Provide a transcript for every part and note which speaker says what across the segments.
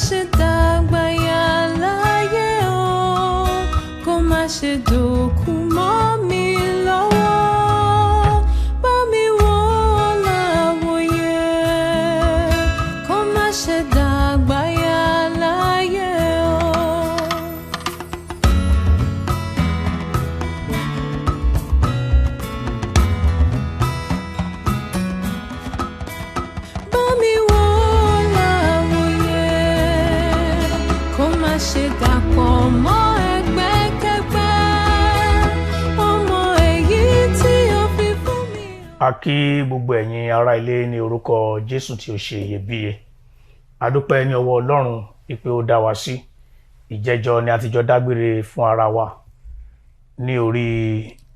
Speaker 1: ṣe dàgbàyà láyé o, kó má ṣe dòkú mọ́ mi lọ́wọ́. Bá mi wò láwòye, kó má ṣe dàgbàyà láyé o. Bá mi wò láwòye, kó má ṣe dàpọ̀ mọ́ ẹgbẹ́kẹ́gbẹ́, ọmọ èyí tí ó fi fún mi.
Speaker 2: A kí gbogbo ẹ̀yin ará ilé ní orúkọ Jésù tí ó ṣe iyebíye. A dúpẹ́ ní ọwọ́ Ọlọ́run ìpè ó dá wa sí. Ìjẹjọ ni a ti jọ dágbére fún ara wa ní orí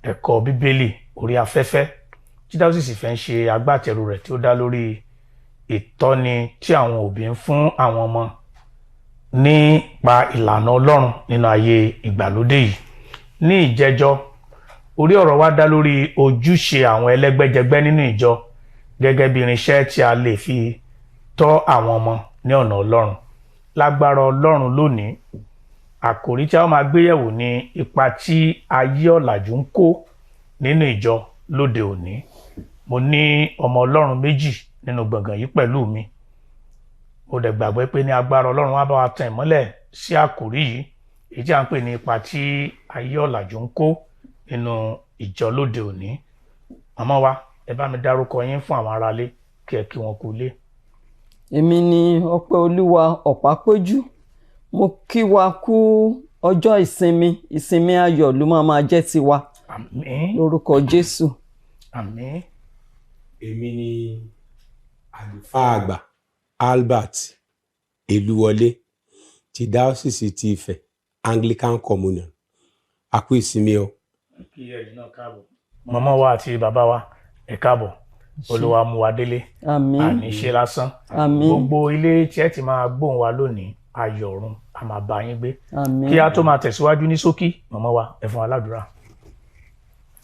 Speaker 2: ẹ̀kọ́ Bíbélì orí afẹ́fẹ́ tí Dáúsì sì fẹ́ ń ṣe agbátẹrù rẹ̀ tí ó dá lórí ìtọ́ni tí àwọn òbí ń fún àwọn ọmọ nípa ìlànà Ọlọ́run nínú ayé ìgbàlódé yìí. Ní ìjẹjọ, orí ọ̀rọ̀ wa dá lórí ojúṣe àwọn ẹlẹ́gbẹ́jẹgbẹ́ nínú ìjọ gẹ́gẹ́ bí irinṣẹ́ tí a lè fi tọ́ àwọn ọmọ ní ọ̀nà Ọlọ́run. Lágbára Ọlọ́run lónìí, àkòrí tí a máa gbé yẹ̀wò ní ipa tí ayé ọ̀làjú ń kó nínú ìjọ lóde òní. Mo ní ọmọ Ọlọ́run méjì nínú gbọ̀ngàn yìí pẹ̀lú mi. Mo dẹ̀ gbàgbé pé ní agbára Ọlọ́run wá bá wa tàn ìmọ́lẹ̀ sí àkòrí yìí, èyí tí a ń pè ní ipa tí ayé ọ̀làjú ń kó nínú ìjọ lóde òní. Màmá wa, ẹ bá mi dárúkọ yín fún àwọn aráalé kí ẹ kí wọn kú ilé.
Speaker 3: Èmi ni Ọpẹ́ Olúwa Ọ̀pápéjú. Mo kí wa kú ọjọ́ ìsinmi ayọ̀ ló máa jẹ́ tiwa.
Speaker 2: Àmín.
Speaker 3: Lórúkọ Jésù.
Speaker 2: Àmín.
Speaker 4: Èmi ni àlùfáà àgbà Albert Elúwọlé ti Diocese ti Ifẹ̀ Anglican Communion. A kú ìsinmi o.
Speaker 2: Kí ẹ̀yin náà káàbọ̀. Màmá wa àti bàbá wa, ẹ káàbọ̀. Olúwa mú wa délé.
Speaker 3: Àmín.
Speaker 2: Àní ṣe lásán.
Speaker 3: Àmín.
Speaker 2: Gbogbo ilé tí ẹ ti máa gbóhùn wa lónìí, ayọ̀ ọ̀run a máa bá yín gbé.
Speaker 3: Àmín.
Speaker 2: Kí a tó máa tẹ̀síwájú ní ṣókí, màmá wa, ẹ fún wa ládùúrà.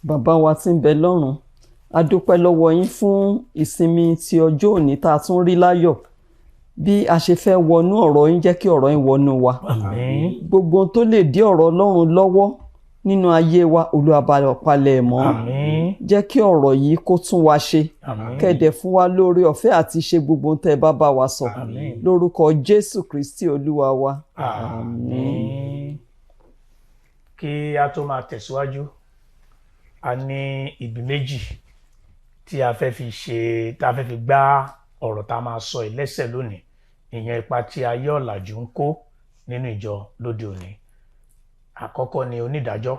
Speaker 3: Bàbá wa tí ń bẹ lọ́run, a dúpẹ́ lọ́wọ́ yín fún ìsinmi ti ọjọ́ òní tá a tún rí láyọ̀. Bí a ṣe fẹ́ wọnú ọ̀rọ̀ yín, jẹ́ kí ọ̀rọ̀ yín wọnú wa.
Speaker 2: Àmín.
Speaker 3: Gbogbo ohun tó lè dí ọ̀rọ̀ Ọlọ́run lọ́wọ́ nínú ayé wa, Olúwa bá wa palẹ̀ mọ́.
Speaker 2: Àmín.
Speaker 3: Jẹ́ kí ọ̀rọ̀ yìí kó tún wa ṣe.
Speaker 2: Àmín.
Speaker 3: Kẹ́dẹ̀ fún wa lórí ọ̀fẹ́ àti ṣe gbogbo ohun tẹ́ ẹ bá wa sọ.
Speaker 2: Àmín.
Speaker 3: Lórúkọ Jésù Kristi Olúwa wa.
Speaker 2: Àmín. Kí a tó máa tẹ̀síwájú, a ní ibi méjì tí a fẹ́ fi gbá ọ̀rọ̀ tá a máa sọ ìlẹ́sẹ̀ lónìí. Ìyẹn ipa tí ayé ọ̀làjú ń kó nínú ìjọ lóde òní. Àkọ́kọ́ ni Onídàájọ́,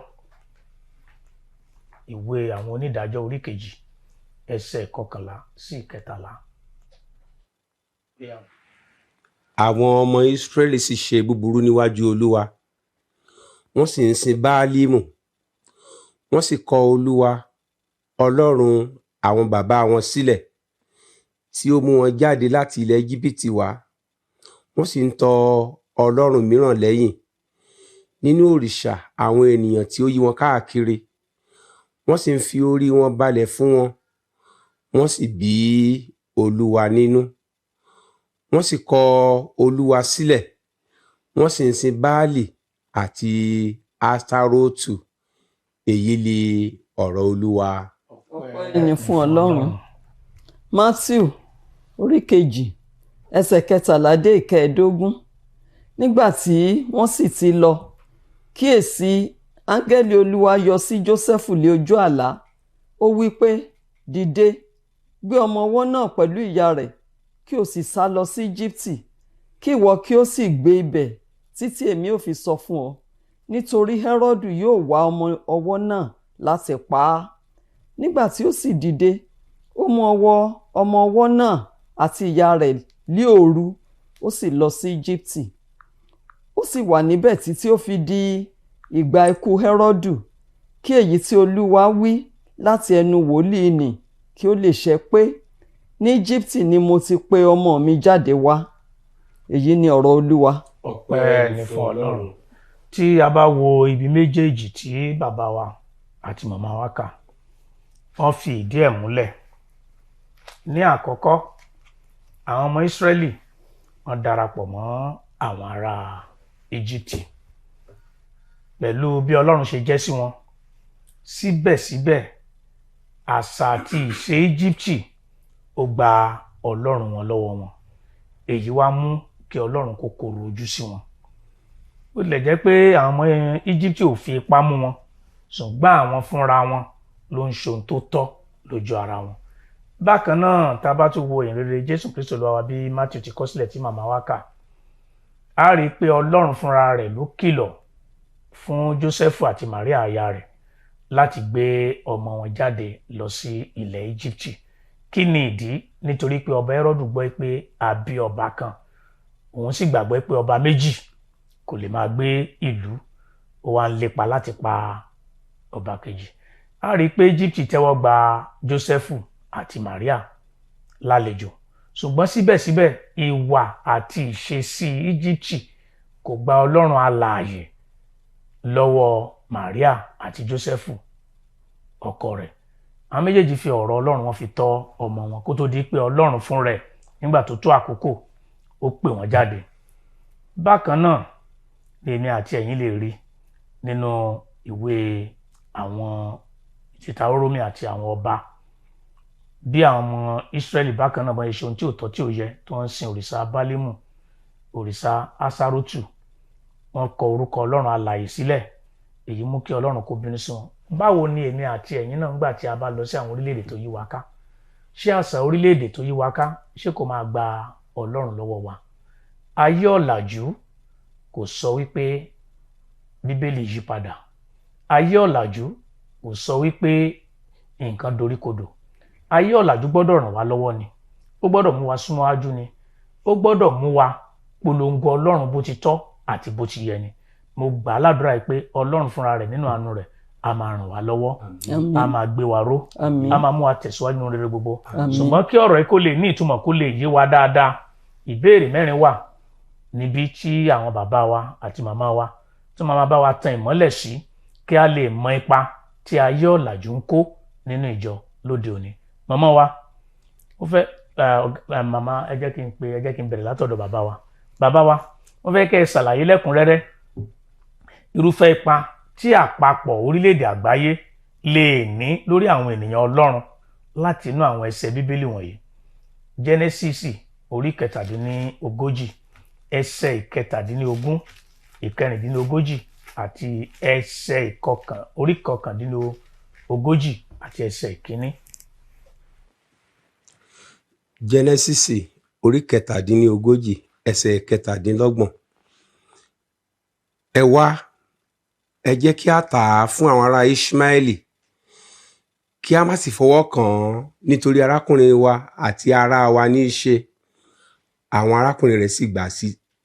Speaker 2: ìwé àwọn Onídàájọ́ orí 2 ẹsẹ̀ 11 sí 13.
Speaker 4: Àwọn ọmọ Ísírẹ́lì sì ṣe búburú níwájú Olúwa, wọ́n sì ń sin Báálímù, wọ́n sì kọ̀ Olúwa Ọlọ́run àwọn bàbá wọn sílẹ̀, tí ó mú wọn jáde láti ilẹ̀ Íjíbítì wá. Wọ́n sì ń tọ ọlọ́run mìíràn lẹ́yìn nínú òrìṣà àwọn ènìyàn tí ó yí wọn káàkiri. Wọ́n sì ń fi orí wọn balẹ̀ fún wọn, wọ́n sì bí Olúwa nínú. Wọ́n sì kọ̀ Olúwa sílẹ̀, wọ́n sì ń sin Báálì àti Astarotu. Èyí ni ọ̀rọ̀ Olúwa.
Speaker 3: Ọpẹ́ ni fún Ọlọ́run. Mátíù orí 2 ẹsẹ̀ 13 dé 15. Nígbà tí wọ́n sì ti lọ, kíyèsí áńgẹ́lì Olúwa yọ sí Josefu lé ojú àlá. Ó wí pé, dìde, gbé ọmọ ọwọ́ náà pẹ̀lú ìyá rẹ̀, kí o sì sá lọ sí Íjíbítì, kí ìwọ kí o sì gbé ibẹ̀ títí èmi ò fi sọ fún ọ, nítorí Herodu yóò wá ọmọ ọwọ́ náà láti pa á. Nígbà tí ó sì dìde, ó mú ọmọ ọwọ́ náà àti ìyá rẹ̀ lí òru, ó sì lọ sí Íjíbítì. Ó sì wà níbẹ̀ títí ó fi di ìgbà ikú Herodu, kí èyí tí Olúwa wí láti ẹnu wòlíì nì kí ó lè ṣẹ pé, ní Íjíbítì ni mo ti pe ọmọ mi jáde wá. Èyí ni ọ̀rọ̀ Olúwa.
Speaker 2: Ọpẹ́ ni fún Ọlọ́run. Tí a bá wo ibi méjèèjì tí bàbá wa àti màmá wa kà, wọ́n fi ìdí ẹ̀ múlẹ̀. Ní àkọ́kọ́, àwọn ọmọ Ísírẹ́lì wọ́n darapọ̀ mọ́ àwọn ará Íjíbítì. Pẹ̀lú bí Ọlọ́run ṣe jẹ́ sí wọn, síbẹ̀síbẹ̀ àṣà àti ìṣe Íjíbítì ó gba Ọlọ́run wọn lọ́wọ́ wọn. Èyí wá mú kí Ọlọ́run kó korò ojú sí wọn. Ó lè jẹ́ pé àwọn ọmọ Íjíbítì ò fi ipá mú wọn, ṣùgbọ́n àwọn fúnra wọn ló ń ṣe ohun tó tọ́ lójú ara wọn. Bákan náà, tá a bá tún wo ìrere Jesu Kristi Olúwa wa bí Mátíù ti kọ sílẹ̀ tí màmá wa kà, a rí i pé Ọlọ́run fúnra rẹ̀ ló kìlọ̀ fún Josefu àti Maria aya rẹ̀ láti gbé ọmọ wọn jáde lọ sí ilẹ̀ Íjíbítì. Kí ni ìdí? Nítorí pé ọba Herodu gbọ́ pé a bí ọba kan, òun sì gbàgbọ́ pé ọba méjì kò lè máa gbé ìlú, ó wá ń lépa láti pa ọba kejì. A rí i pé Íjíbítì tẹ́wọ́ gba Josefu àti Maria lálejò, ṣùgbọ́n síbẹ̀síbẹ̀ ìwà àti ìṣesí Íjíbítì kò gba Ọlọ́run alààyè lọ́wọ́ Maria àti Josefu ọkọ rẹ̀. Àwọn méjèèjì fi ọ̀rọ̀ Ọlọ́run wọn fi tọ́ ọmọ wọn kó tó di pé Ọlọ́run fún rẹ̀ nígbà tó tó àkókò ó pè wọ́n jáde. Bákan náà ni èmi àti ẹ̀yin lè rí nínú ìwé àwọn Deuteronomy àti àwọn ọba, bí àwọn ọmọ Ísírẹ́lì bákan náà bá ṣe ohun tí ò tọ́ tí ò yẹ, tó ń sin òrìṣà Báálímù, òrìṣà Aṣárótù, wọ́n kọ orúkọ Ọlọ́run alààyè sílẹ̀. Èyí mú kí Ọlọ́run kó bínú sí wọn. Báwo ni èmi àti ẹ̀yin náà nígbà tí a bá lọ sí àwọn orílẹ̀-èdè tó yí wa ká? Ṣé àṣà orílẹ̀-èdè tó yí wa ká ṣé kò máa gba Ọlọ́run lọ́wọ́ wa? Ayé ọ̀làjú kò sọ wípé Bíbélì yí padà. Ayé ọ̀làjú kò sọ wípé nǹkan doríkodò. Ayé ọ̀làjú gbọ́dọ̀ ràn wá lọ́wọ́ ni. Ó gbọ́dọ̀ mú wa súnmọ́ ájú ni. Ó gbọ́dọ̀ mú wa polongo Ọlọ́run bó ti tọ́ àti bó ti yẹ ni. Mo gbà á ládùúrà pé Ọlọ́run fúnra rẹ̀ nínú àánú rẹ̀ a máa ràn wá lọ́wọ́, a máa gbé wa ró, a máa mú wa tẹ̀síwájú nínú rere gbogbo. Ṣùgbọ́n kí ọ̀rọ̀ yìí kó lè ní ìtumọ̀, kó lè yé wa dáadáa, ìbéèrè mẹ́rin wà níbi tí àwọn bàbá wa àti màmá wa tí màmá bá wa tan ìmọ́lẹ̀ sí kí a lè mọ ipa tí ayé ọ̀làjú ń kó nínú ìjọ lóde òní. Màmá wa, ó fẹ́ màmá ẹ jẹ́ kí n bẹ̀rẹ̀ látọ̀dọ̀ bàbá wa. Bàbá wa, wọ́n fẹ́ kẹ́ ẹ ṣàlàyé lẹ́kùnrẹ́rẹ́ irúfẹ́ ipa tí àpapọ̀ orílẹ̀-èdè àgbáyé lè ní lórí àwọn ènìyàn Ọlọ́run láti inú àwọn ẹsẹ̀ Bíbélì wọ̀nyí. Jẹ́nẹ́sísì orí 37, ẹsẹ̀ 17, 19 àti ẹsẹ̀ orí 19 àti ẹsẹ̀ 1.
Speaker 4: Jẹ́nẹ́sísì orí 37 ẹsẹ̀ 27. Ẹ wá, ẹ jẹ́ kí a tà á fún àwọn ará Ishmaeli, kí a má sì fọwọ́ kàn án, nítorí arákùnrin wa àti ará wa ní í ṣe. Àwọn arákùnrin rẹ̀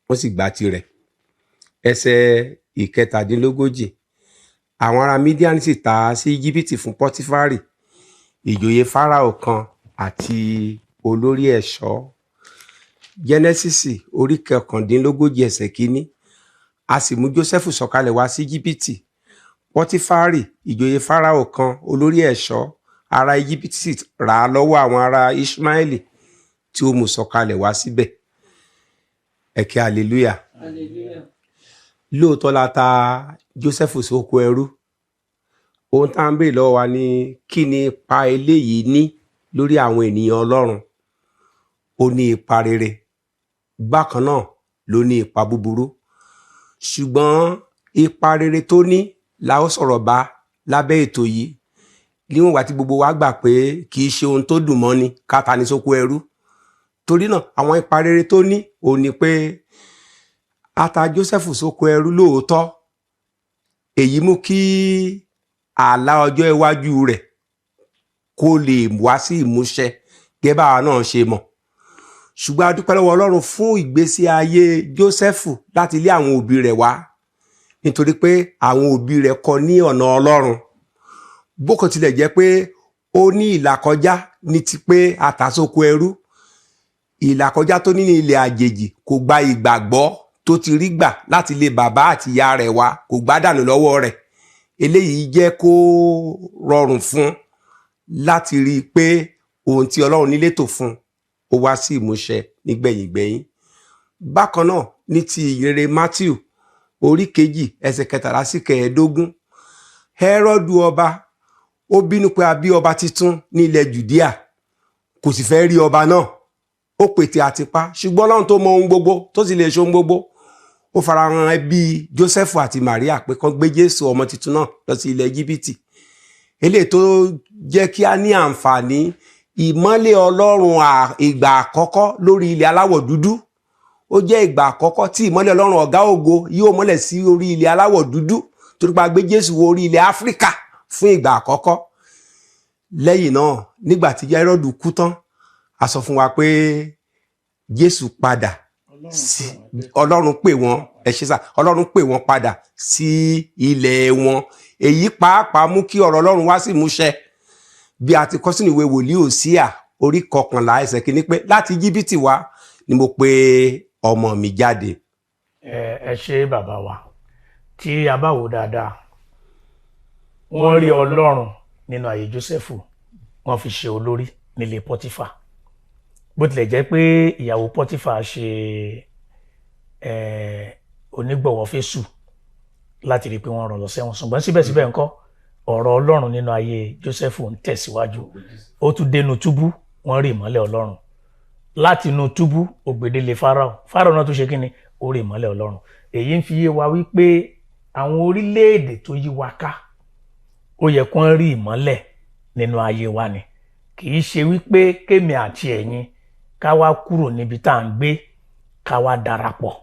Speaker 4: wọ́n sì gbà tirẹ̀. Ẹsẹ̀ 37. Àwọn ará Mídíánì sì tà á sí Íjíbítì fún Pọ́tífárì, ìjòyè Fáráò kan àti olórí ẹ̀ṣọ́. Jẹ́nẹ́sísì orí 39 ẹsẹ̀ 1. A sì mú Josefu sọ̀kalẹ̀ wá sí Íjíbítì. Pọ́tífárì, ìjòyè Fáráò kan, olórí ẹ̀ṣọ́ ará Íjíbítì sì rà á lọ́wọ́ àwọn ará Ishmaeli tí ó mú sọ̀kalẹ̀ wá síbẹ̀. Ẹ ké hallelujah. Lóòótọ́ la ta Josefu sóko ẹrú. Ohun tá à ń béèrè lọ́wọ́ wa ni kí ni ipa eléyìí ní lórí àwọn ènìyàn Ọlọ́run? Ó ní ipa rere, bákan náà ló ní ipa búburú. Ṣùgbọ́n ipa rere tó ní la ó sọ̀rọ̀ bá lábẹ́ ètò yìí, níwọ̀n ìgbà tí gbogbo wa gbà pé kì í ṣe ohun tó dùn mọ́ ni ká ta ni sóko ẹrú. Torí náà àwọn ipa rere tó ní ó ní pé a ta Josefu sóko ẹrú lóòótọ́. Èyí mú kí àlá ọjọ́ iwájú rẹ̀ kó lè wá sí ìmúṣẹ gẹ́gẹ́ bá wa náà ṣe mọ̀. Ṣùgbọ́n a dúpẹ́ lọ́wọ́ Ọlọ́run fún ìgbésí ayé Josefu láti ilé àwọn òbí rẹ̀ wá, nítorí pé àwọn òbí rẹ̀ kọ́ ní ọ̀nà Ọlọ́run. Bó kò tilẹ̀ jẹ́ pé ó ní ìlàkọjá ní ti pé a tà sóko ẹrú, ìlàkọjá tó ní ní ilẹ̀ àjèjì kò gba ìgbàgbọ́ tó ti rí gbà láti ilé bàbá àti ìyá rẹ̀ wá, kò gbá dànù lọ́wọ́ rẹ̀. Eléyìí jẹ́ kó rọrùn fún láti rí i pé ohun tí Ọlọ́run ní létò fún ó wá sí ìmúṣẹ nígbẹ̀yìngbẹ̀yìn. bákan náà ní ti ìrere Matthew orí 2 ẹsẹ̀ 13 sí 15, Herodu Oba ó bínú pé a bí ọba titun ní ilẹ̀ Judea, kò sì fẹ́ rí ọba náà, ó pète àtipá, ṣùgbọ́n Ọlọ́run tó mọ ohun gbogbo tó sì lè ṣe ohun gbogbo, ó farahàn ẹbí Josefu àti Maria pé kán gbé Jésù ọmọ titun náà lọ sí ilẹ̀ Íjíbítì. Eléyìí tó jẹ́ kí a ní àǹfààní ìmọ́lẹ̀ Ọlọ́run ìgbà àkọ́kọ́ lórí ilẹ̀ aláwọ̀ dúdú. Ó jẹ́ ìgbà àkọ́kọ́ tí ìmọ́lẹ̀ Ọlọ́run ọ̀gá ògo yóò mọ́lẹ̀ sí orí ilẹ̀ aláwọ̀ dúdú, torí pé a gbé Jésù wọ orí ilẹ̀ Áfíríkà fún ìgbà àkọ́kọ́. Lẹ́yìn náà, nígbà tí Herodu kú tán, a sọ fún wa pé Jésù padà sí Ọlọ́run pè wọ́n Ọlọ́run pè wọ́n padà sí ilẹ̀ wọn. Èyí pàápàá mú kí ọ̀rọ̀ Ọlọ́run wá sí ìmúṣẹ, bí a ti kọ sínú ìwé wòlíì Hósíà orí 11 ẹsẹ̀ 1 pé láti Íjíbítì wá ni mo pè ọmọ mi jáde.
Speaker 2: Ẹ ṣé bàbá wa, tí a bá wò dáadáa, wọ́n rí Ọlọ́run nínú ayé Josefu, wọ́n fi ṣe olórí nílé Pọ́tífà. Bó tilẹ̀ jẹ́ pé ìyàwó Pọ́tífà ṣe onígbọ̀wọ́ fésù láti rí pé wọ́n rán lọ sẹ́wọ̀n, ṣùgbọ́n síbẹ̀síbẹ̀ ńkọ́ ọ̀rọ̀ Ọlọ́run nínú ayé Josefu ń tẹ̀síwájú. Ó tún dénú túbú, wọ́n rí ìmọ́lẹ̀ Ọlọ́run. Láti inú túbú ògbèdélé Fáráò náà tún ṣe kí ni, ó rí ìmọ́lẹ̀ Ọlọ́run. Èyí ń fi yé wa wípé àwọn orílẹ̀-èdè tó yí wa ká, ó yẹ kó rí ìmọ́lẹ̀ nínú ayé wa ni. Kì í ṣe wípé kémi àti ẹ̀yin ká wá kúrò níbi tá à ń gbé, ká wá darapọ̀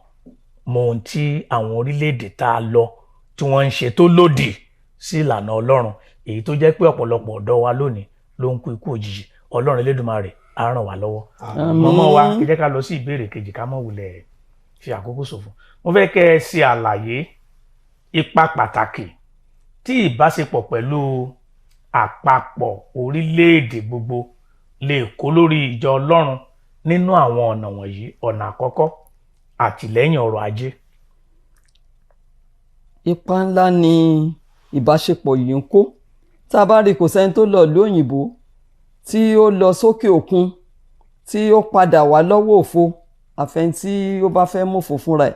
Speaker 2: mọ́ ohun tí àwọn orílẹ̀-èdè tá a lọ tí wọ́n ń ṣe tó lòdì sí ìlànà Ọlọ́run. Èyí tó jẹ́ pé ọ̀pọ̀lọpọ̀ ọ̀dọ́ wa lónìí ló ń kú ikú òjijì. Ọlọ́run Elédùmarè á ràn wá lọ́wọ́. Mọ̀mọ́ wa, ẹ jẹ́ ká lọ sí ìbéèrè kejì ká mọ̀ wulẹ̀ fi àkókò ṣòfò. Mo fẹ́ kẹ́ ẹ ṣe àlàyé ipa pàtàkì tí ìbáṣepọ̀ pẹ̀lú àpapọ̀ orílẹ̀-èdè gbogbo lè kó lórí ìjọ Ọlọ́run nínú àwọn ọ̀nà wọ̀nyí. Ọ̀nà àkọ́kọ́, àtìlẹ́yìn ọrọ̀ ajé.
Speaker 3: Ipa ńlá ni ìbáṣepọ̀ yìí ń kó. Tá a bá rí, kò sẹ́ni tó lọ ìlú òyìnbó tí ó lọ sókè òkun tí ó padà wá lọ́wọ́ òfo, àfẹn tí ó bá fẹ́ mọ̀fò fúnra ẹ̀.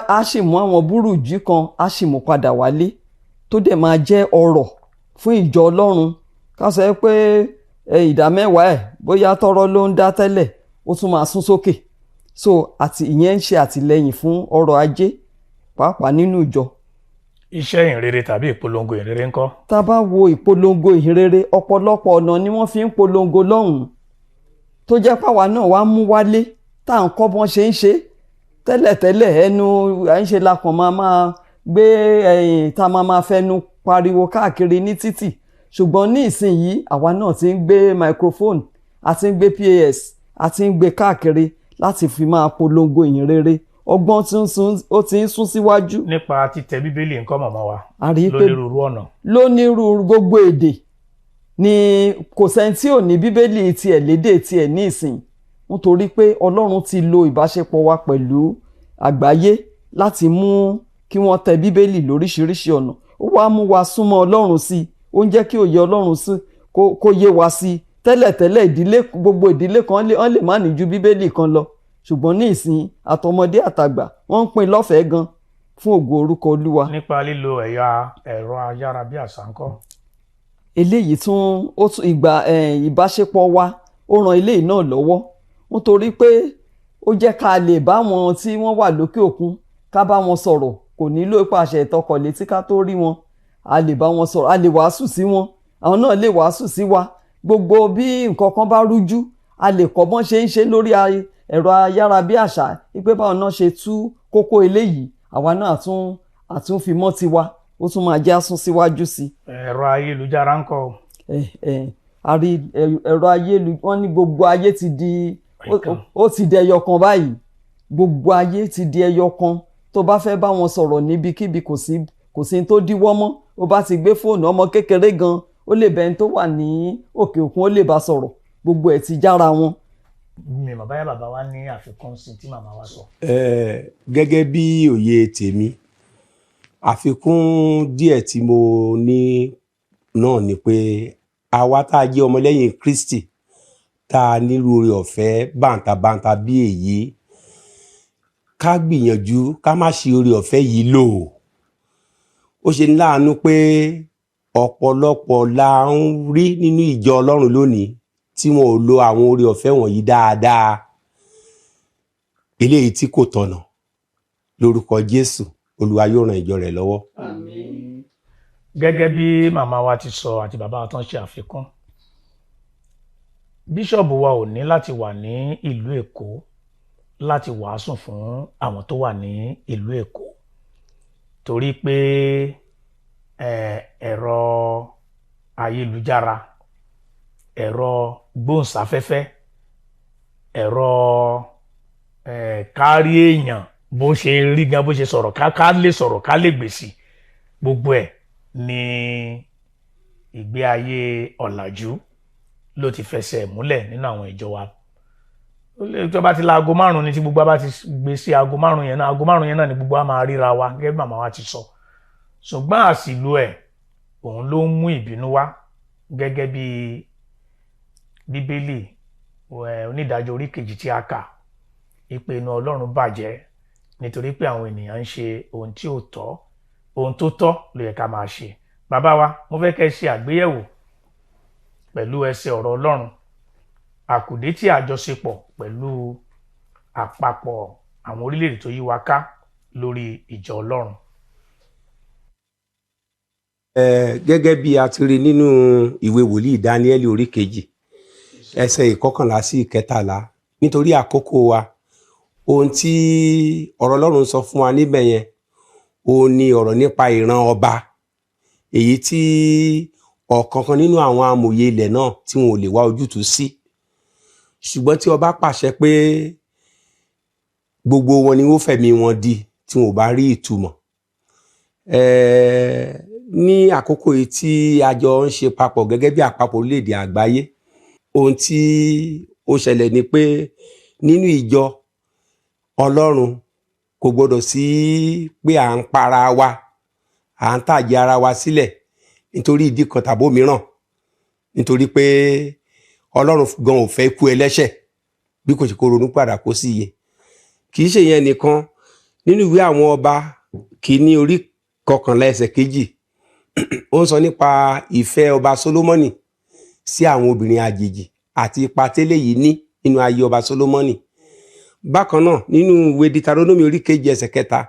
Speaker 3: A sì mú àwọn búrùjí kan, a sì mú padà wálé tó dẹ̀ máa jẹ́ ọrọ̀ fún ìjọ Ọlọ́run. Ká sọ pé ìdá 10 ẹ̀ bóyá tọrọ ló ń dá tẹ́lẹ̀, ó tún máa sún sókè. So ìyẹn ń ṣe àtìlẹ́yìn fún ọrọ̀ ajé pàápàá nínú ìjọ.
Speaker 2: Iṣẹ́ ìhìnrere tàbí ìpolongo ìhìnrere ńkọ́? Tá
Speaker 3: a bá wo ìpolongo ìhìnrere, ọ̀pọ̀lọpọ̀ ọ̀nà ni wọ́n fi ń polongo lọ́hùn-ún tó jẹ́ páwa náà wá mú wálé tá à ń kọ́ bọ́n ṣe ń ṣe. Tẹ́lẹ̀tẹ́lẹ̀ ẹnu à ń ṣe la kàn máa gbé tá a máa fẹnu pariwo káàkiri ní títì, ṣùgbọ́n ní ìsinyìí àwa náà ti ń gbé microphone, a ti ń gbé PAS, a ti ń gbé káàkiri láti fi máa polongo ìhìnrere. Ọgbọ́n ó ti ń sún síwájú.
Speaker 2: Nípa títẹ Bíbélì ńkọ́ màmá wa, lónírúurú ọ̀nà.
Speaker 3: Lónírúurú gbogbo èdè ni kò sẹ́ni tí ò ní Bíbélì tiẹ̀ lédè tiẹ̀ ní ìsìn, nítorí pé Ọlọ́run ti lo ìbáṣepọ̀ wa pẹ̀lú àgbáyé láti mú kí wọ́n tẹ Bíbélì lóríṣiríṣi ọ̀nà. Ó wá mú wa súnmọ́ Ọlọ́run sí i, ó ń jẹ́ kí òye Ọlọ́run sí kó yé wa sí i. Tẹ́lẹ̀tẹ́lẹ̀ gbogbo ìdílé kan lè má ní ju Bíbélì kan lọ, ṣùgbọ́n ní ìsìn àtọmọdé àtàgbà wọ́n ń pín lọ́fẹ̀ẹ́ gan fún ògo orúkọ Olúwa.
Speaker 2: Nípa lílo ẹ̀rọ ayárabíàṣá ńkọ́?
Speaker 3: Eléyìí tún ìbáṣepọ̀ wa ó ran eléyìí náà lọ́wọ́, nítorí pé ó jẹ́ ká lè bá wọn tí wọ́n wà lókè òkun ká bá wọn sọ̀rọ̀. Kò nílò ìpàṣẹ ìtọkọ̀ létí ká tó rí wọn. A lè bá wọn sọ̀rọ̀, a lè wàásù sí wọn, àwọn náà lè wàásù sí wa. Gbogbo bí nǹkan kan bá rújú, a lè kọ́ bọ́n ṣe ń ṣe lórí ẹ̀rọ ayárabíàṣá, wípé báwọn náà ṣe tú kókó eléyìí, àwa náà àtún fi mọ́ tiwa, ó tún máa jẹ́ àsún síwájú sí.
Speaker 2: Ẹ̀rọ ayélujára ńkọ́?
Speaker 3: A rí ẹ̀rọ ayélujára, wọ́n ní gbogbo ayé ti di ẹyọ kan báyìí. Gbogbo ayé ti di ẹyọ kan. Tó bá fẹ́ bá wọn sọ̀rọ̀ níbikíbi, kò sí tó díwọ́ mọ́. Ó bá ti gbé fóònù, ọmọ kékeré gan ó lè bẹ́ẹ̀ tó wà ní òkè òkun ó lè bá sọ̀rọ̀. Gbogbo ẹ̀ ti jára wọn.
Speaker 2: Mi mọ̀ báyà bàbá wa ní àfikún sí tí màmá wa sọ.
Speaker 4: Gẹ́gẹ́ bí òye tèmi, àfikún díẹ̀ tí mo ní náà ni pé àwa tá a jẹ́ ọmọlẹ́yìn Kristi tá a nílò oore ọ̀fẹ́ bàǹtàbàǹtà bí èyí ká gbìyànjú ká má ṣe oore ọ̀fẹ́ yìí lò. Ó ṣe ní láàánú pé ọ̀pọ̀lọpọ̀ la ń rí nínú ìjọ Ọlọ́run lónìí tí wọn ò lo àwọn oore ọ̀fẹ́ wọ̀nyí dáadáa. Eléyìí tí kò tọ̀nà. Lórúkọ Jésù, Olúwa yóò ràn ìjọ rẹ̀ lọ́wọ́.
Speaker 3: Àmín.
Speaker 2: Gẹ́gẹ́ bí màmá wa ti sọ àti bàbá wa tán ṣe àfikún, bíṣọ̀bù wa ò ní láti wà ní ìlú Èkó láti wàásù fún àwọn tó wà ní ìlú Èkó, torí pé ẹ̀rọ ayélujára, ẹ̀rọ gbóhùnsáfẹ́fẹ́, ẹ̀rọ kárí èèyàn bó ṣe rí gan, bó ṣe sọ̀rọ̀ ká lè sọ̀rọ̀ ká lè gbèsì, gbogbo ẹ̀ ní ìgbé ayé ọ̀làjú ló ti fẹsẹ̀ múlẹ̀ nínú àwọn ìjọ wa. Tó bá ti la aago 5 ni tí gbogbo bá ti gbé sí aago 5 yẹn náà, aago 5 yẹn náà ni gbogbo a máa ríra wa gẹ́gẹ́ bí màmá wa ti sọ. Ṣùgbọ́n àsìlò ẹ̀ òun ló ń mú ìbínú wá, gẹ́gẹ́ bí Bíbélì Onidajo orí 2 tí a kà, ìpè inú Ọlọ́run bàjẹ́ nítorí pé àwọn ènìyàn ń ṣe ohun tí ò tọ́. Ohun tó tọ́ ló yẹ ká máa ṣe. Bàbá wa, mo fẹ́ kẹ́ ṣe àgbéyẹ̀wò pẹ̀lú ẹsẹ̀ ọ̀rọ̀ Ọlọ́run àkùdé tí àjọṣepọ̀ pẹ̀lú àpapọ̀ àwọn orílẹ̀-èdè tó yí wa ká lórí ìjọ Ọlọ́run.
Speaker 4: Gẹ́gẹ́ bí a ti rí nínú ìwé wòlíì Dáníẹ́lì orí 2 ẹsẹ̀ 11 sí 13, nítorí àkókò wa, ohun tí ọ̀rọ̀ Ọlọ́run sọ fún wa níbẹ̀ yẹn ó ní ọ̀rọ̀ nípa ìran ọba, èyí tí ọ̀kankan nínú àwọn amòye ilẹ̀ náà tí wọn ò lè wá ojútùú sí. Ṣùgbọ́n tí ọba pàṣẹ pé gbogbo wọn ni wọ́n fẹ̀mí wọn di tí wọn ò bá rí ìtumọ̀. Ní àkókò yìí tí a jọ ń ṣe papọ̀ gẹ́gẹ́ bí àpapọ̀ orílẹ̀-èdè àgbáyé, ohun tí ó ṣẹlẹ̀ ni pé nínú ìjọ Ọlọ́run kò gbọdọ̀ sí pé à ń para wa, à ń tàjẹ̀ ara wa sílẹ̀ nítorí ìdí kan tàbí òmíràn, nítorí pé Ọlọ́run gan ò fẹ́ ikú ẹlẹ́ṣẹ̀ bí kò ṣe kó ronú padà kó sí iye. Kì í ṣe yẹn nìkan, nínú ìwé àwọn ọba kìíní orí 11 ẹsẹ̀ 2 ó ń sọ nípa ìfẹ́ ọba Sólómọ́nì sí àwọn obìnrin àjèjì àti ipa tẹ́lẹ̀ yìí ní nínú ayé ọba Sólómọ́nì. Bákan náà nínú ìwé Deuteronomy orí 2 ẹsẹ̀ 3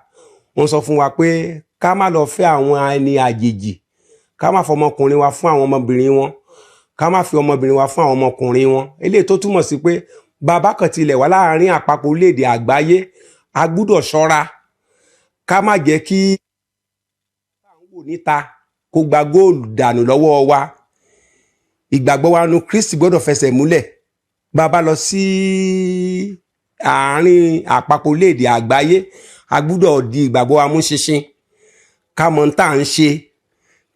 Speaker 4: wọ́n sọ fún wa pé ká má lọ fẹ́ àwọn ẹni àjèjì, ká má fọmọkùnrin wa fún àwọn ọmọbìnrin wọn, ká má fi ọmọbìnrin wa fún àwọn ọmọkùnrin wọn. Eléyìí tó túmọ̀ sí pé bàbá kan tilẹ̀ wà láàárín àpapọ̀ orílẹ̀-èdè àgbáyé, a gbúdọ̀ ṣọ́ra ká má jẹ́ kí àwọn wò níta kó gba góòlù dànù lọ́wọ́ wa. Ìgbàgbọ́ wa nínú Kristi gbọ́dọ̀ fẹsẹ̀ múlẹ̀. Bàbá lọ sí àárín àpapọ̀ orílẹ̀-èdè àgbáyé, a gbúdọ̀ di ìgbàgbọ́ wa mú ṣinṣin, ká mọ̀ tá à ń ṣe,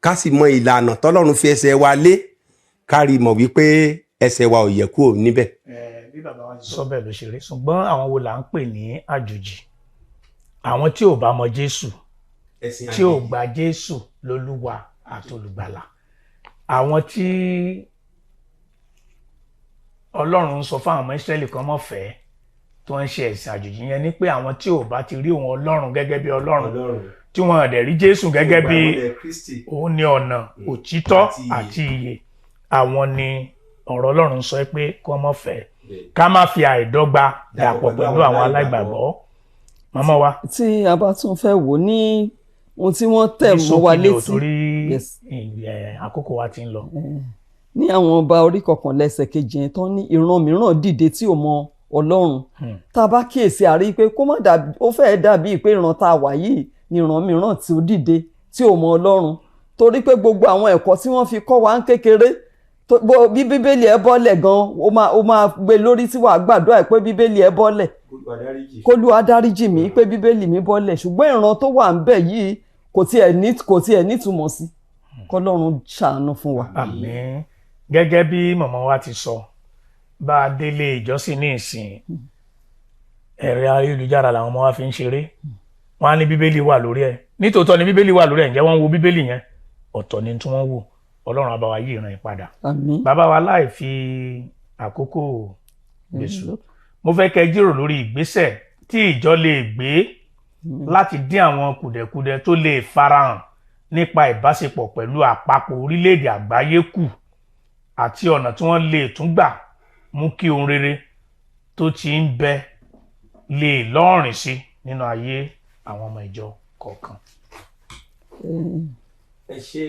Speaker 4: ká sì mọ ìlànà tọ́lọ́run fi ẹsẹ̀ wa lé, ká rí mọ̀ wípé ẹsẹ̀ wa ò yẹ̀ kúrò níbẹ̀.
Speaker 2: Bí bàbá wa sọ bẹ́ẹ̀ ló ṣe rí. Ṣùgbọ́n àwọn wo là ń pè ní àjòjì? Àwọn tí ò bá mọ Jésù, tí ò gba Jésù lólúwa àti olùgbàlà. Àwọn tí Ọlọ́run sọ fún àwọn ọmọ Ísírẹ́lì kan mọ́ fẹ́ tó ń ṣe ẹ̀sìn àjòjì yẹn, ni pé àwọn tí ò bá ti rí òun Ọlọ́run gẹ́gẹ́ bí Ọlọ́run, tí wọ́n dẹ̀ rí Jésù gẹ́gẹ́ bí òun ní ọ̀nà òtítọ́ àti ìyè, àwọn ni ọ̀rọ̀ Ọlọ́run sọ pé kí wọ́n mọ́ fẹ́, ká má fi àìdọ́gba dàpọ̀ pẹ̀lú àwọn aláìgbàgbọ́. Màmá wa,
Speaker 3: tí a bá tún fẹ́ wò ní ohun tí wọ́n tẹ̀ mọ́ wa létí,
Speaker 2: torí àkókò wa ti ń lọ.
Speaker 3: Ní àwọn ọba orí 11 ẹsẹ̀ 2 yẹn tán ní ìran mìíràn dìde tí ò mọ Ọlọ́run. Tá a bá kíyèsí a rí pé kó má dàbí, ó fẹ́ dàbí pé ìran tá a wà yìí ni ìran mìíràn tí ó dìde tí ò mọ Ọlọ́run, torí pé gbogbo àwọn ẹ̀kọ́ tí wọ́n fi kọ́ wa ń kékeré, bí Bíbélì ẹ bọ́lẹ̀ gan, ó máa gbé lórí tí wàá gbàdúrà pé Bíbélì ẹ bọ́lẹ̀, k'Olúwa dáríjì mí pé Bíbélì mi bọ́lẹ̀. Ṣùgbọ́n ìran tó wà ń bẹ̀ yìí kò tiẹ̀ nítumọ̀ sí. K'Ọlọ́run ṣàánú fún wa.
Speaker 2: Àmín. Gẹ́gẹ́ bí màmá wa ti sọ, bá a délé ìjọsìn ní ìsìn, ẹ̀rọ ayélujára làwọn ọmọ wa fi ń ṣeré. Wọ́n á ní Bíbélì wà lórí ẹ̀. Nítòótọ́ ni Bíbélì wà lórí ẹ̀, ǹjẹ́ wọ́n wo Bíbélì yẹn? Ọ̀tọ̀ ni tí wọ́n wò. Ọlọ́run á bá wa yí ìran yìí padà.
Speaker 3: Àmín.
Speaker 2: Bàbá wa, láì fi àkókò gbèsù, mo fẹ́ kẹ́ jíròrò lórí ìgbésẹ̀ tí ìjọ lè gbé láti dín àwọn kùdẹ̀kùdẹ̀ tó lè farahàn nípa ìbáṣepọ̀ pẹ̀lú àpapọ̀ orílẹ̀-èdè àgbáyé kù àti ọ̀nà tí wọ́n lè tún gbà mú kí ohun rere tó ti ń bẹ lè lọ́rìn sí nínú ayé àwọn ọmọ ìjọ kọ̀ọ̀kan.
Speaker 4: Ẹ ṣé.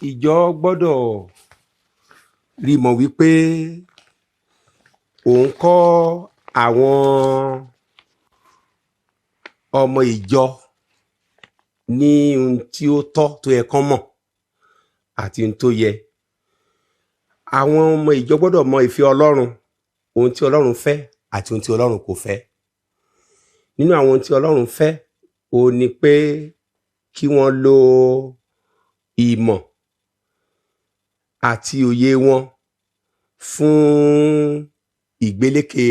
Speaker 4: Ìjọ gbọ́dọ̀ rí mọ̀ wípé òun kọ́ àwọn ọmọ ìjọ ní ohun tí ó tọ́ tó yẹ kán mọ̀ àti ohun tó yẹ. Àwọn ọmọ ìjọ gbọ́dọ̀ mọ ìfẹ́ Ọlọ́run, ohun tí Ọlọ́run fẹ́ àti ohun tí Ọlọ́run kò fẹ́. Nínú àwọn ohun tí Ọlọ́run fẹ́ ó ní pé kí wọ́n lo ìmọ̀ àti òye wọn fún ìgbélékè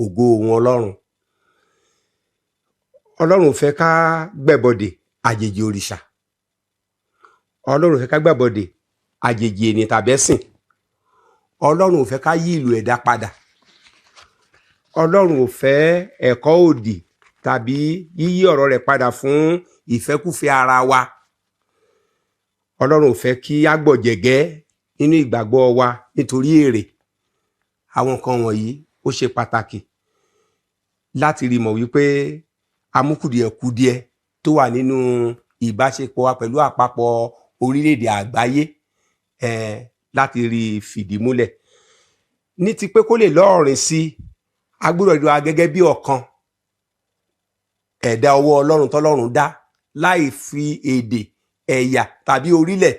Speaker 4: ògo wọn Ọlọ́run. Ọlọ́run fẹ́ ká gbẹ̀bọ̀dè àjèjì òrìṣà. Ọlọ́run fẹ́ ká gbẹ̀bọ̀dè àjèjì ènìyàn tàbí ẹ̀sìn. Ọlọ́run fẹ́ ká yí ìlú ẹ̀dá padà. Ọlọ́run fẹ́ ẹ̀kọ́ òdì tàbí yíyí ọ̀rọ̀ rẹ̀ padà fún ìfẹ́kúfẹ̀ẹ́ ara wa. Ọlọ́run fẹ́ kí á gbọ̀jẹ̀gẹ́ nínú ìgbàgbọ́ wa nítorí èrè. Àwọn nǹkan wọ̀nyí ó ṣe pàtàkì láti rí mọ̀ wípé amúkùdìẹ̀kudiẹ tó wà nínú ìbáṣepọ̀ wa pẹ̀lú àpapọ̀ orílẹ̀-èdè àgbáyé láti rí fìdí múlẹ̀. Ní ti pé kó lè lọ́ọ̀rìn sí, a gbọ́dọ̀ rí wa gẹ́gẹ́ bí ọ̀kan ẹ̀dá ọwọ́ Ọlọ́run tọ́lọ́run dá, láì fi èdè, ẹ̀yà tàbí orílẹ̀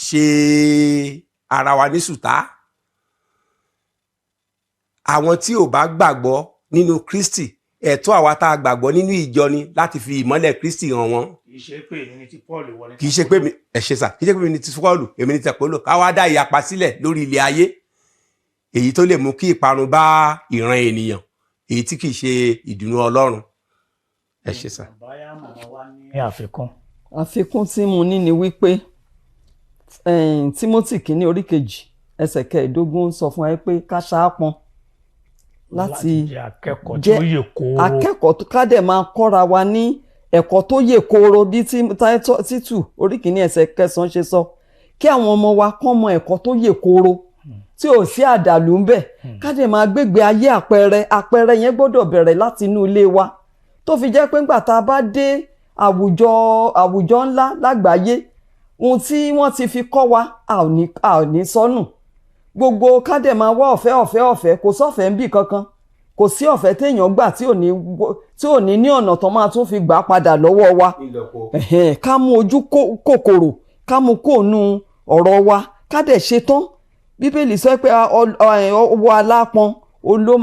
Speaker 4: ṣe ara wa ní ṣùtá. Àwọn tí ò bá gbàgbọ́ nínú Kristi, ẹ̀tọ́ àwa tá a gbàgbọ́ nínú ìjọ ni láti fi ìmọ́lẹ̀ Kristi hàn wọ́n.
Speaker 2: Kì í ṣe pé èmi ni ti Paul wọlé.
Speaker 4: Kì í ṣe pé ẹ ṣe sà, kì í ṣe pé èmi ni ti Paul, èmi ni ti Apollo. Ká wá dá ìyapa sílẹ̀ lórí ilẹ̀ ayé, èyí tó lè mú kí ìparun bá ìran ènìyàn, èyí tí kì í ṣe ìdùnnú Ọlọ́run. Ẹ ṣe sà.
Speaker 2: Báyà màmá wa ní àfikún.
Speaker 3: Àfikún tí mo ní ni wípé Timothy kìíní orí 2 ẹsẹ̀ 15 sọ fún wa pé ká ṣaápọn láti
Speaker 2: jẹ́ akẹ́kọ̀ọ́ tó yè kooro.
Speaker 3: Akẹ́kọ̀ọ́ ká dẹ̀ máa kọ́ra wa ní ẹ̀kọ́ tó yè kooro bí Títù orí 1 ẹsẹ̀ 9 ṣe sọ, kí àwọn ọmọ wa kán mọ ẹ̀kọ́ tó yè kooro tí ò sí àdàlú ń bẹ̀. Ká dẹ̀ máa gbégbé ayé àpẹẹrẹ yẹn gbọ́dọ̀ bẹ̀rẹ̀ láti inú ilé wa, tó fi jẹ́ pé ńgbà tá a bá dé àwùjọ ńlá lágbàáyé, ohun tí wọ́n ti fi kọ́ wa a ò ní sọnù. Gbogbo ká dẹ̀ máa wá ọ̀fẹ́ kò sọ́fẹ̀ẹ́ ń bì kankan, kò sí ọ̀fẹ́ téèyàn gbà tí ò ní ní ọ̀nà tó máa tún fi gbà padà lọ́wọ́ wa. Ká mú ojú kòkòrò, ká mú kóònù ọ̀rọ̀ wa, ká dẹ̀ ṣe tán. Bíbélì sọ pé ọwọ́ alápọn ló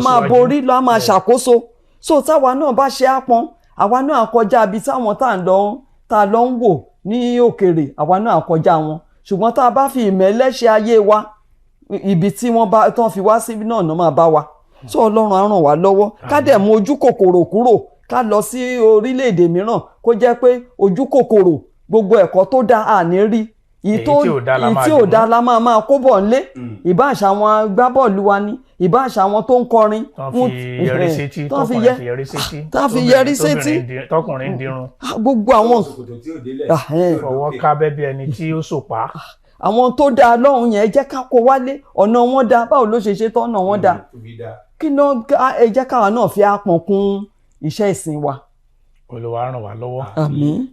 Speaker 3: máa borí, ló máa ṣàkóso. So táwa náà bá ṣe ápọn, àwa náà kọjá bí táwọn tá a lọ ń wò ní òkèrè, àwa náà kọjá wọn. Ṣùgbọ́n tá a bá fi ìmẹ́lẹ́ ṣe ayé wa, ibi tí tán fi wá síbi náà máa bá wa. So Ọlọ́run á ràn wá lọ́wọ́. Ká dẹ̀ mú ojú kòkòrò kúrò, ká lọ sí orílẹ̀-èdè mìíràn kó jẹ́ pé ojú kòkòrò gbogbo ẹ̀kọ́ tó dá àní rí. Èyí tí ò dá la máa kó bọ̀ nílé. Ìbá àṣà àwọn agbábọ́ọ̀lù wa ni, ìbá àṣà àwọn tó ń kọrin. Tán fi yẹrí sétí.
Speaker 2: Tọkùnrin dirun.
Speaker 3: Gbogbo àwọn
Speaker 2: fọwọ́ ká bẹ́bí ẹni tí ó sòpá.
Speaker 3: Àwọn tó dáa lọ́hùn yẹn jẹ́ ká kó wálé, ọ̀nà wọn dáa, báwo ló ṣe ṣe tọ́nà wọn dáa. Kí náà ẹ jẹ́ káwa náà fi ápọn kún iṣẹ́ ìsìn wa.
Speaker 2: Olúwa ràn wá lọ́wọ́.
Speaker 3: Àmín.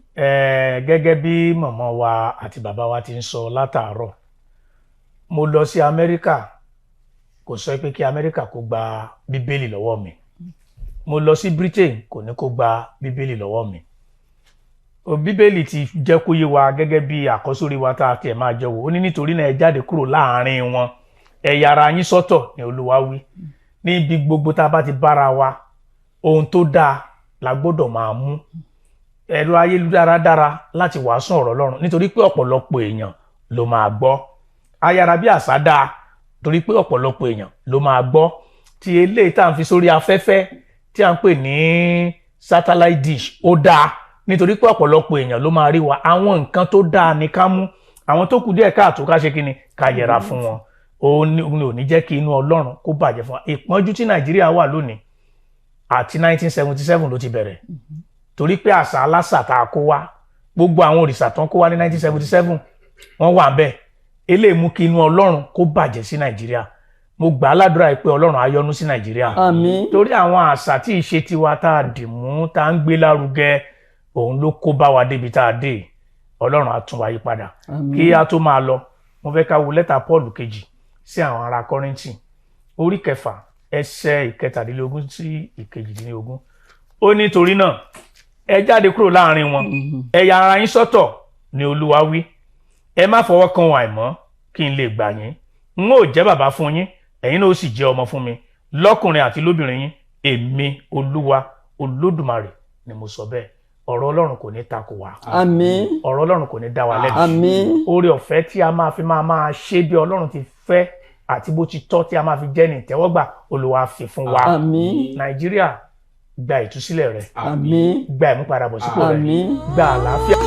Speaker 2: Gẹ́gẹ́ bí màmá wa àti bàbá wa ti ń sọ látàárọ̀, mo lọ sí Amẹ́ríkà, kò sọ pé kí Amẹ́ríkà kó gba Bíbélì lọ́wọ́ mi. Mo lọ sí Britain, kò ní kó gba Bíbélì lọ́wọ́ mi. Bíbélì ti jẹ́ kó yé wa gẹ́gẹ́ bí àkọ́sórí wa tá a tiẹ̀ máa jọ wò. Ó ní nítorí náà ẹ jáde kúrò láàrin wọn, ẹ yára yín sọ́tọ̀ ni Olúwa wí. Níbi gbogbo tá a bá ti bára wa, ohun tó dáa la gbọ́dọ̀ máa mú. Ẹ̀rọ ayélujára dára láti wàásù ọ̀rọ̀ Ọlọ́run nítorí pé ọ̀pọ̀lọpọ̀ èèyàn ló máa gbọ́. Ayára bí àṣá dáa torí pé ọ̀pọ̀lọpọ̀ èèyàn ló máa gbọ́. Ti eléyìí tá à ń fi sórí afẹ́fẹ́ tí à ń pè ní satellite dish ó dáa nítorí pé ọ̀pọ̀lọpọ̀ èèyàn ló máa rí wa. Àwọn nǹkan tó dáa ni ká mú, àwọn tó kù díẹ̀ káàtó ká ṣe kí ni ká yẹra fún wọn. òun ni ò ní jẹ́ kí inú Ọlọ́run kó bàjẹ́ fún wa. Ìpọ́njú tí Nàìjíríà wà lónìí àti 1977 ló ti bẹ̀rẹ̀ torí pé àṣà aláṣà tá a kó wá gbogbo àwọn òrìṣà tán kó wá ní 1977 wọ́n wà bẹ́ẹ̀ eléyìí mú kí inú Ọlọ́run kó bàjẹ́ sí Nàìjíríà. Mo gbà á ládùúrà pé Ọlọ́run á yọ́nú sí Nàìjíríà.
Speaker 3: Àmín.
Speaker 2: Torí àwọn àṣà tí ìṣe tiwa tá a dì mú tá a ń gbé lárugẹ òun ló kó bá wa débi tá a dé. Ọlọ́run á tún wa yí padà. Kí a tó máa lọ mo fẹ́ ká wo lẹ́tà Paul kejì sí àwọn ará Kọ́ríńtì orí 6 ẹsẹ̀ 17 sí 18. Ó ní torí náà ẹ jáde kúrò láàrin wọn ẹ ya ara yín sọ́tọ̀ ni Olúwa wí. Ẹ má fọwọ́ kan wọn àìmọ́ kí n lè gbà yín. N ó jẹ́ bàbá fún yín ẹ̀yin náà ó sì jẹ́ ọmọ fún mi lọ́kùnrin àti lóbìnrin yín. Èmi Olúwa Olódùmarè ni mo sọ bẹ́ẹ̀. Ọ̀rọ̀ Ọlọ́run kò ní takò wá.
Speaker 3: Àmín.
Speaker 2: Ọ̀rọ̀ Ọlọ́run kò ní dá wa lẹ́bi.
Speaker 3: Àmín.
Speaker 2: Oore ọ̀fẹ́ tí a máa fi máa ṣe bí Ọlọ́run ti fẹ́ àti bó ti tọ́ tí a máa fi jẹ́ ní ìtẹ́wọ́gbà Olúwa fi fún wa.
Speaker 3: Àmín.
Speaker 2: Nàìjíríà gba ìtúsílẹ̀ rẹ̀.
Speaker 3: Àmín.
Speaker 2: Gba ìmúpadàbọ̀sípò rẹ̀.
Speaker 3: Àmín.
Speaker 2: Gba àlàáfíà.